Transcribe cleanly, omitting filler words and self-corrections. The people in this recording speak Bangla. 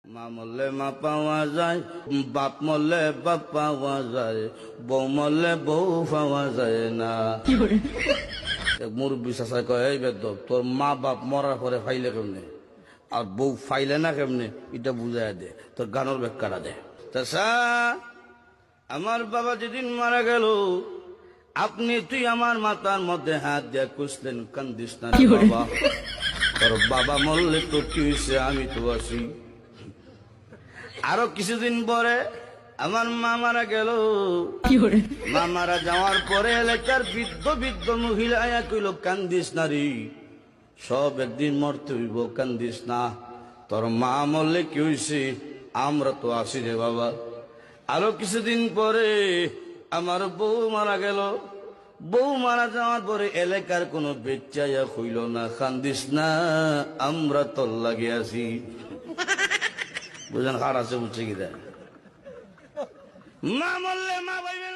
মা মরলে মা পাওয়া যায়, বাপ মরলে বাপ পাওয়া যায়, বউ মরলে বউ পাওয়া যায় না। মুরব্বী চাষা কয়, এই বেদব তোর মা বাপ মরার পরে ফাইলে কেমনে আর বউ ফাইলে না কেমনে, এটা বুঝাই দে, তোর গানোর ব্যাখ্যাটা দে। চাষা, আমার বাবা যেদিন মারা গেল তুই আমার মাথার মধ্যে হাত দিয়ে কুসলেন, কান্দিস না রে বাবা, তোর বাবা মরলে তো কি হয়েছে, আমি তো আছি। আরো কিছুদিন পরে আমার মা মারা গেল। মা মারা যাওয়ার পরে এলাকার বৃদ্ধ বৃদ্ধ মহিলা আয়া কইল, কান্দিস না রে, সব একদিন মরতে হইব, কান্দিস না, তোর মা মরলে কি হয়েছে, আমরা তো আছি রে বাবা। আরো কিছুদিন পরে আমার বউ মারা গেল। বউ মারা যাওয়ার পরে এলাকার কোনো বেচাইয়া হইল না, কান্দিস না, আমরা তোর লাগে আছি। বুঝলেন, হার আছে বুঝছে কি দেয়, মা মরলে মা পাইবেন